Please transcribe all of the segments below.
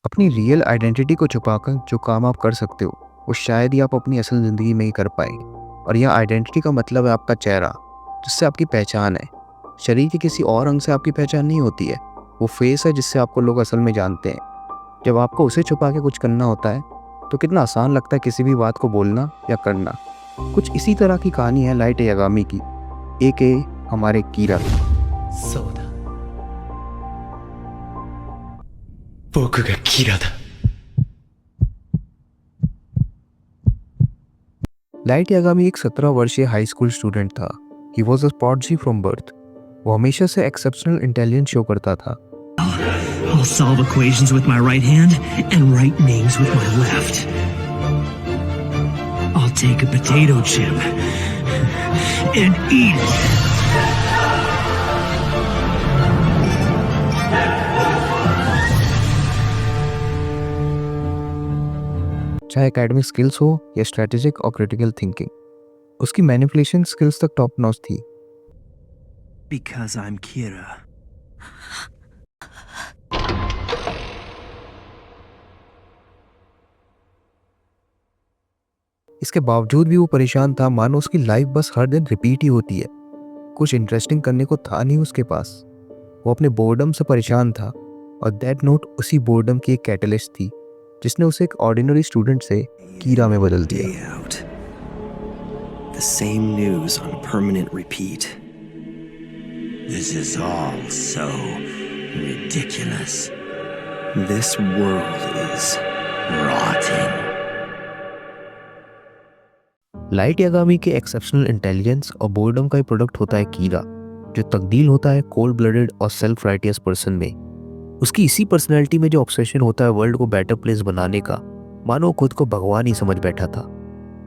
अपनी real identity को छुपाकर जो काम आप कर सकते हो वो शायद ही आप अपनी असल ज़िंदगी में ही कर पाए। और यह आइडेंटिटी का मतलब है आपका चेहरा, जिससे आपकी पहचान है। शरीर के किसी और अंग से आपकी पहचान नहीं होती है। वो फेस है जिससे आपको लोग असल में जानते हैं। जब आपको उसे छुपा के कुछ करना होता है तो कितना आसान लगता है किसी भी बात को बोलना या करना। कुछ इसी तरह की कहानी है लाइट यागामी की, एके हमारे कीरा की। そうだ僕がキラだ लाइट यागामी एक 17 वर्षीय हाई स्कूल स्टूडेंट था। He was a prodigy from birth. वो हमेशा से एक्सेप्शनल इंटेलिजेंस शो करता था। I'll solve equations with my right hand and write names with my left. I'll take a potato chip and eat it. चाहे academic skills हो या strategic और critical thinking, उसकी मैनिपुलेशन स्किल्स तक top notch थी। Because I'm Kira. इसके बावजूद भी वो परेशान था, मानो उसकी लाइफ बस हर दिन रिपीट ही होती है। कुछ इंटरेस्टिंग करने को था नहीं उसके पास। वो अपने बोर्डम से परेशान था और दैट नोट उसी बोर्डम की एक कैटलिस्ट थी जिसने उसे एक ऑर्डिनरी स्टूडेंट से कीरा में बदल दिया। Day out. The same news on permanent repeat. This is all so ridiculous. This world is rotting. Light Yagami के एक्सेप्शनल इंटेलिजेंस और बोर्डम का ही प्रोडक्ट होता है कीरा, जो तब्दील होता है कोल्ड ब्लडेड और सेल्फ राइटियस पर्सन में। उसकी इसी पर्सनैलिटी में जो ऑब्सेशन होता है वर्ल्ड को बेटर प्लेस बनाने का, मानो खुद को भगवान ही समझ बैठा था।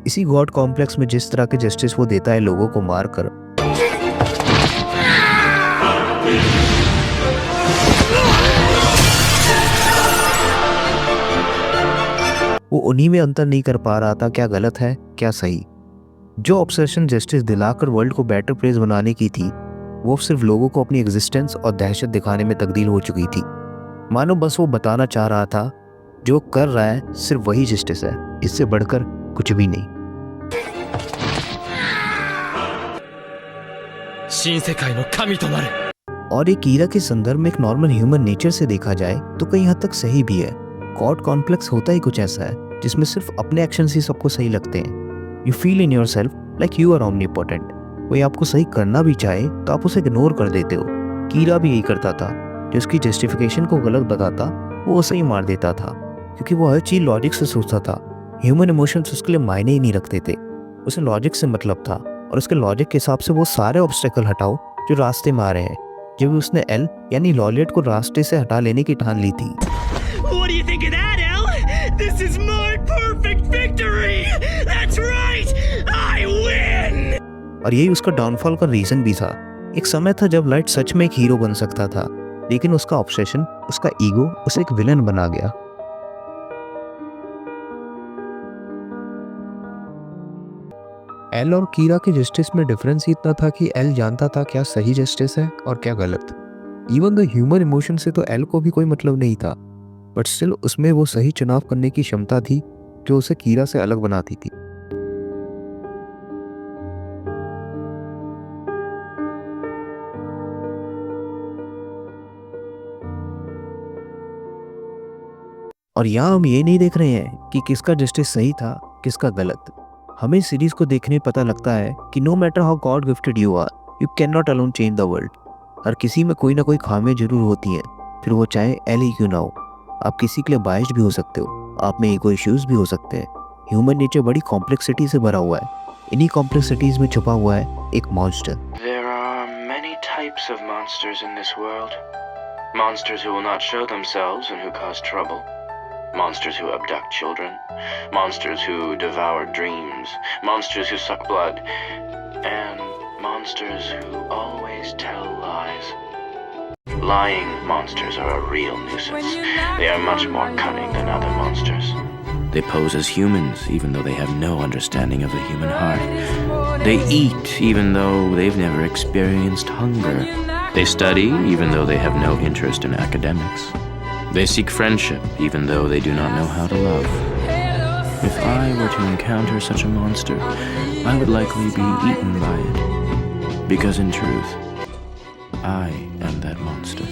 इसी गॉड कॉम्प्लेक्स में जिस तरह के जस्टिस वो देता है लोगों को मारकर, वो उन्हीं में अंतर नहीं कर पा रहा था क्या गलत है क्या सही। जो ऑब्सेशन जस्टिस दिलाकर वर्ल्ड को बेटर प्लेस बनाने की थी, वो सिर्फ लोगों को अपनी एग्जिस्टेंस और दहशत दिखाने में तब्दील हो चुकी थी। मानो बस वो बताना चाह रहा था जो कर रहा है सिर्फ वही जस्टिस है, इससे बढ़कर कुछ भी नहीं। 新世界の神となる और ये कीरा के संदर्भ में एक नॉर्मल ह्यूमन नेचर से देखा जाए तो कई हद तक सही भी है। गॉड कॉम्प्लेक्स होता ही कुछ ऐसा है जिसमें सिर्फ अपने एक्शंस ही सबको सही लगते हैं। You feel in your self like you are omnipotent. कोई आपको सही करना भी चाहे तो आप उसे इग्नोर कर देते हो। कीरा भी यही करता था। जो उसकी जस्टिफिकेशन को गलत बताता वो उसे ही मार देता था, क्योंकि वो हर चीज़ लॉजिक से सोचता था। ह्यूमन इमोशंस उसके लिए मायने ही नहीं रखते थे। उसे लॉजिक से मतलब था और उसके लॉजिक के हिसाब से वो सारे ऑब्स्टेकल हटाओ जो रास्ते में आ रहे हैं। जब उसने एल यानी लॉलियट को रास्ते से हटा लेने की ठान ली थी। What do you think of that, Elle? This is my perfect victory! That's right! I win! और यही उसका डाउनफॉल का रीजन भी था। एक समय था जब लाइट सच में एक हीरो बन सकता था, लेकिन उसका ऑब्सेशन, उसका ईगो उसे एक विलन बना गया। एल और कीरा के जस्टिस में डिफरेंस ही इतना था कि एल जानता था क्या सही जस्टिस है और क्या गलत। इवन द ह्यूमन इमोशन से तो एल को भी कोई मतलब नहीं था, बट स्टिल उसमें वो सही चुनाव करने की क्षमता थी जो उसे कीरा से अलग बनाती थी। और यहाँ हम ये नहीं देख रहे हैं कि किसका जस्टिस सही था किसका गलत। हमें सीरीज को देखने में पता लगता है कि no matter how God gifted you are, you can not alone change the world. हर किसी में कोई ना कोई खामियां जरूर होती हैं, फिर वो चाहे एल ही क्यों ना हो। आप किसी के लिए बायस्ड भी हो सकते हो, आप में ईगो इश्यूज भी हो सकते हैं। ह्यूमन नेचर बड़ी कॉम्प्लेक्सिटी से भरा हुआ है। इन्हीं कॉम्प्लेक्सिटीज में छुपा हुआ है एक monster. There are many types of monsters in this world. Monsters who will not show themselves and who cause trouble. Monsters who abduct children. Monsters who devour dreams. Monsters who suck blood. And monsters who always tell lies. Lying monsters are a real nuisance. They are much more cunning than other monsters. They pose as humans even though they have no understanding of the human heart. They eat even though they've never experienced hunger. They study even though they have no interest in academics. They seek friendship even though they do not know how to love. If I were to encounter such a monster, I would likely be eaten by it. Because in truth, I am that monster.